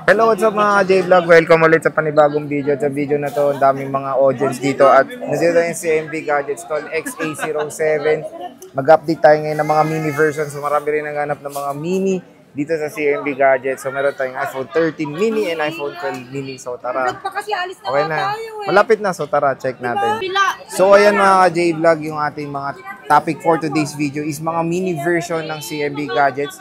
Hello, what's up mga J-Vlog? Welcome ulit sa panibagong video. Sa video na to, ang daming mga audience dito. At nandito yung CMB Gadgets Tol XA07. Mag-update tayo ngayon ng mga mini versions. So marami rin naghanap ng mga mini dito sa CMB Gadgets. So meron tayong iPhone 13 mini and iPhone 12 mini. So tara. Okay na. Malapit na. So tara, check natin. So ayan mga J-Vlog, yung ating mga topic for today's video is mga mini version ng CMB Gadgets.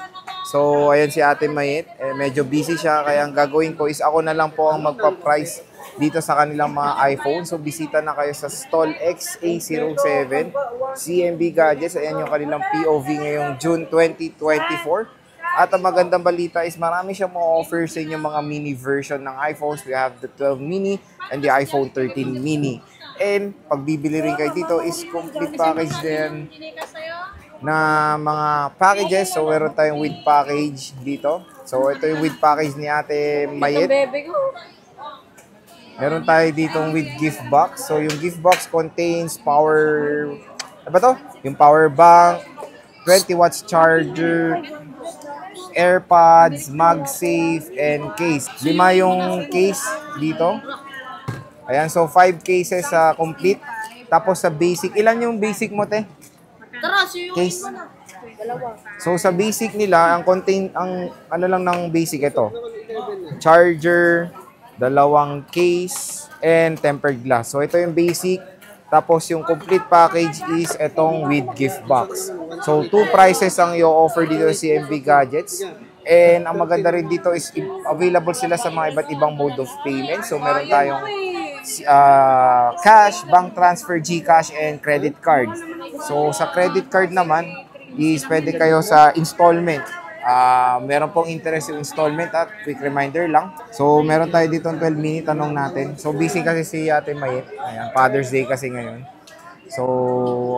So, ayan si Ate Mayet. Medyo busy siya. Kaya ang gagawin ko is ako na lang po ang magpa-price dito sa kanilang mga iPhone. So, bisita na kayo sa stall XA07 CMB Gadgets. Ayan yung kanilang POV ngayong June 2024. At ang magandang balita is marami siyang ma-offer sa inyo mga mini version ng iPhones. We have the 12 mini and the iPhone 13 mini. And pag bibili rin kayo dito is complete package din na mga packages. So, meron tayong with package dito. So, ito yung with package ni Ate Mayet. Meron tayo ditong with gift box. So, yung gift box contains power... Ano ba to? Yung power bank, 20 watts charger, AirPods, MagSafe, and case. 5 yung case dito. Ayan, so 5 cases complete. Tapos sa basic, ilan yung basic mo, te? Case. So sa basic nila, ang ano lang ng basic ito. Charger, 2 case, and tempered glass. So ito yung basic. Tapos yung complete package is itong with gift box. So 2 prices ang i-offer dito sa CMB Gadgets. And ang maganda rin dito is available sila sa mga iba't ibang mode of payment. So meron tayong cash, bank transfer, GCash, and credit card. So, sa credit card naman, is pwede kayo sa installment. Meron pong interest yung installment at quick reminder lang. So, meron tayo dito 12 mini, tanong natin. So, busy kasi si Ate Mayet. Ayan, Father's Day kasi ngayon. So,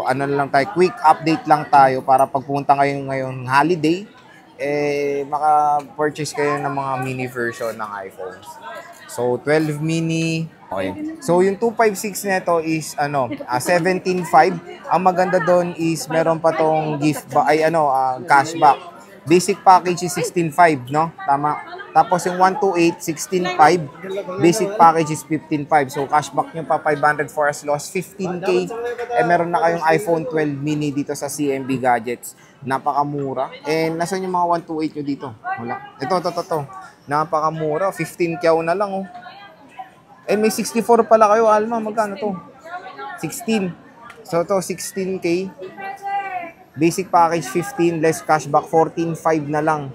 ano lang tayo, quick update lang tayo para pag pumunta kayo ngayong holiday, maka-purchase kayo ng mga mini version ng iPhones. So, 12 mini. Okay. So, yung 256 nito is 17.5. Ang maganda doon is meron pa tong cashback. Basic package is 16.5, no? Tama. Tapos yung 128, 16.5. Basic package is 15.5. So, cashback nyo pa 500 for as low as 15K. Meron na kayong iPhone 12 mini dito sa CMB Gadgets. Napakamura. And nasan yung mga 128 nyo dito? Wala. Ito. Napakamura. 15K na lang, oh. May 64 pala kayo, Alma. Magkano to? 16. So, to 16K. Basic package 15, less cashback 14.5 na lang.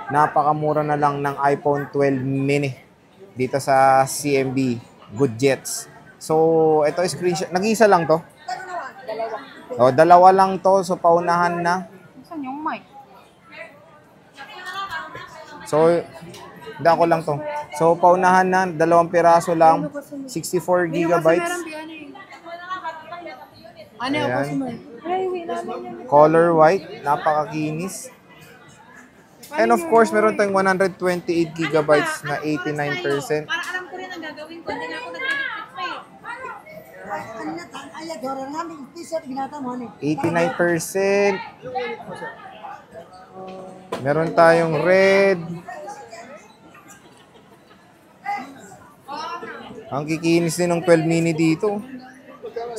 Napakamura na lang ng iPhone 12 mini dito sa CMB Gadgets. So, ito screenshot. Nag-isa lang to? O, 2 lang to. So, paunahan na. Saan yung mic? So, hindi ako lang to. So, paunahan na. 2 piraso lang. 64 gigabytes. Ayan. Color white. Napakakinis. And of course, meron tayong 128 gigabytes na 89%. Para alam ko rin ang gagawin ko. Hindi na ako nag-click 89%. Meron tayong red. Ang kikinis din ng 12 mini dito.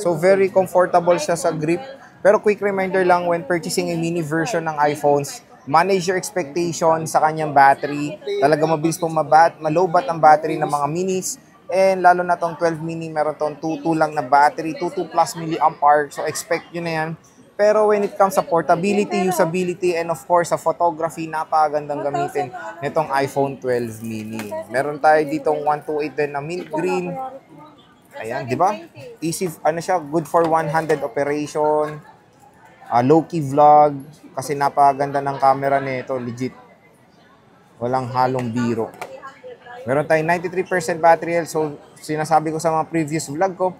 So, very comfortable siya sa grip. Pero quick reminder lang, when purchasing a mini version ng iPhones, manage your expectation sa kanyang battery. Talaga mabilis pong malobat ang battery ng mga minis. And lalo na tong 12 mini, meron tong 2.2 lang na battery, 2.2 plus milliampere. So, expect nyo na yan. Pero when it comes sa portability, usability, and of course sa photography, napakagandang gamitin nitong iPhone 12 mini. Meron tayo ditong 128 din na mint green. Ayan, di ba? Easy, siya, good for one-handed operation. Low-key vlog. Kasi napakaganda ng camera nito, legit. Walang halong biro. Meron tayong 93% battery health. So, sinasabi ko sa mga previous vlog ko,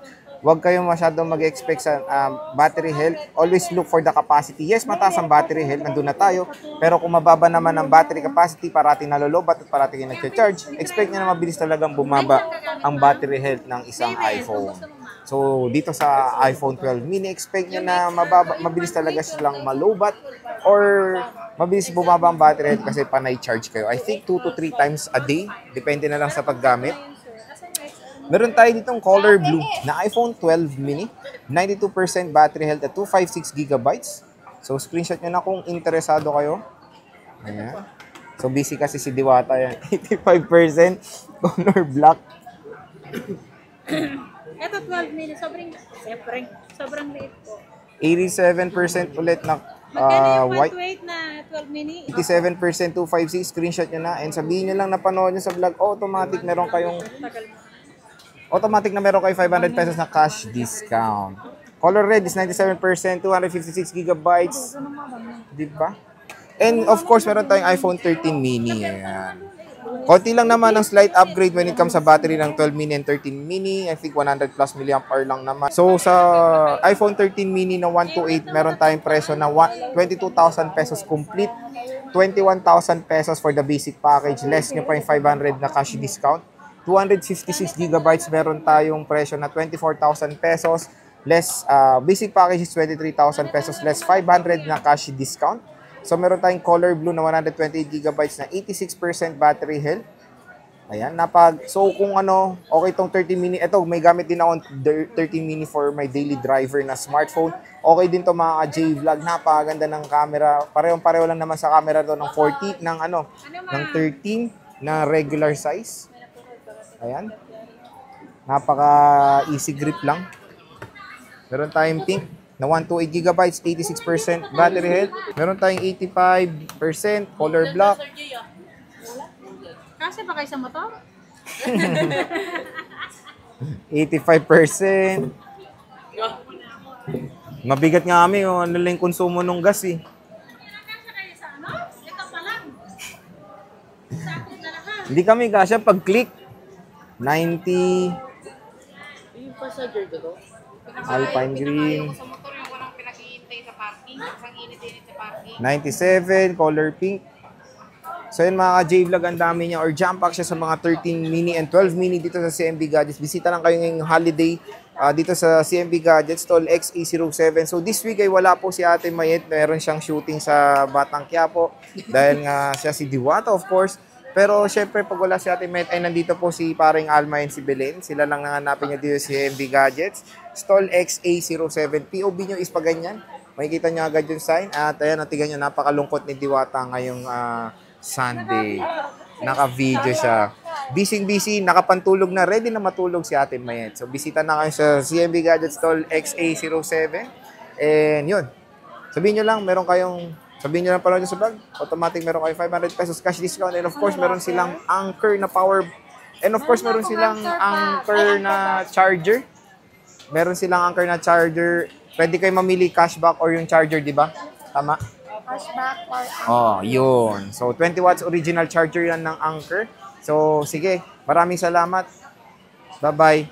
huwag kayong masyadong mag-expect sa battery health. Always look for the capacity. Yes, mataas ang battery health. Nandun na tayo. Pero kung mababa naman ang battery capacity, parating nalolobat at parating nag-charge, expect nyo na mabilis talagang bumaba ang battery health ng isang iPhone. So, dito sa iPhone 12 mini, expect nyo na mabilis talaga silang malobat or Mabilis bumaba ang battery health kasi panay charge kayo. I think 2 to 3 times a day. Depende na lang sa paggamit. Meron tayo ditong color blue na iPhone 12 mini. 92% battery health at 256 gigabytes. So, screenshot nyo na kung interesado kayo. Ayan. So, busy kasi si Diwata yan. 85% color black. Ito 12 minutes. Sobrang liit po. 87% ulit na Magkano yung white. 128 na 12 mini? 87% 256. Screenshot nyo na. And sabihin nyo lang na panood nyo sa vlog. Automatic na meron kayo 500 pesos na cash discount. Color red is 97%, 256 gigabytes. Di ba? And of course, meron tayong iPhone 13 mini. Ayan. Konti lang naman ang slight upgrade when it comes sa battery ng 12 mini and 13 mini. I think 100 plus milliamp hour lang naman. So sa iPhone 13 mini na 128, meron tayong presyo na 22,000 pesos complete. 21,000 pesos for the basic package. Less nyo pa yung 500 na cash discount. 256 gigabytes, meron tayong presyo na 24,000 pesos. Less, basic package is 23,000 pesos, less 500 na cash discount. So, meron tayong color blue na 128 gigabytes na 86% battery health. Ayan, so kung ano, okay tong 13 mini. Ito, may gamit din ako 13 mini for my daily driver na smartphone. Okay din to mga J-Vlog. Napakaganda ng camera. Parehong-pareho lang naman sa camera to ng 40, ng 13 na regular size. Ayan. Napaka easy grip lang. Meron tayong pink na 128 gigabytes, 86% battery health. Meron tayong 85% color black. Kasi pa kayo sa motor? 85%. Mabigat nga kami, ano lang yung konsumo ng gas eh. Kasi kayo sa ano? Ito pa lang. Sakot na lahat. Hindi kami kasya pag-click. 90. Yung passenger ko to? Alpine green. Sa motor yung walang pinag-iintay sa parking. Isang init-init sa parking. 97, color pink. So yun mga J-Vlog, ang dami niya or jump pack siya sa mga 13 mini and 12 mini dito sa CMB Gadgets. Bisita lang kayo ngayong holiday dito sa CMB Gadgets, Stall XA07. So this week ay wala po si Ate Mayet. Meron siyang shooting sa Batang Quiapo dahil nga siya si Diwata of course. Pero syempre pag wala si Ate Mayet ay nandito po si paring Alma and si Belen. Sila lang nanganapin niya dito sa CMB Gadgets. Stall XA07. POV nyo is pa ganyan. Makikita nyo agad yung sign. At ayan, natigan nyo, napakalungkot ni Diwata ngayong Sunday. Naka-video siya. Busy, nakapantulog na. Ready na matulog si Ate Mayet. So, bisita na kayo sa CMB Gadgets Stall XA07. And yun. Sabihin nyo lang, sabihin nyo lang pala sa vlog. Automatic meron kayo 500 pesos cash discount. And of course, meron silang Anker na power. And of course, meron silang Anker na charger. Meron silang Anker na charger. Pwede kayo mamili cashback or yung charger, di ba? Tama? Cashback or... Oh, yun. So, 20 watts original charger yan ng Anker. So, sige. Maraming salamat. Bye-bye.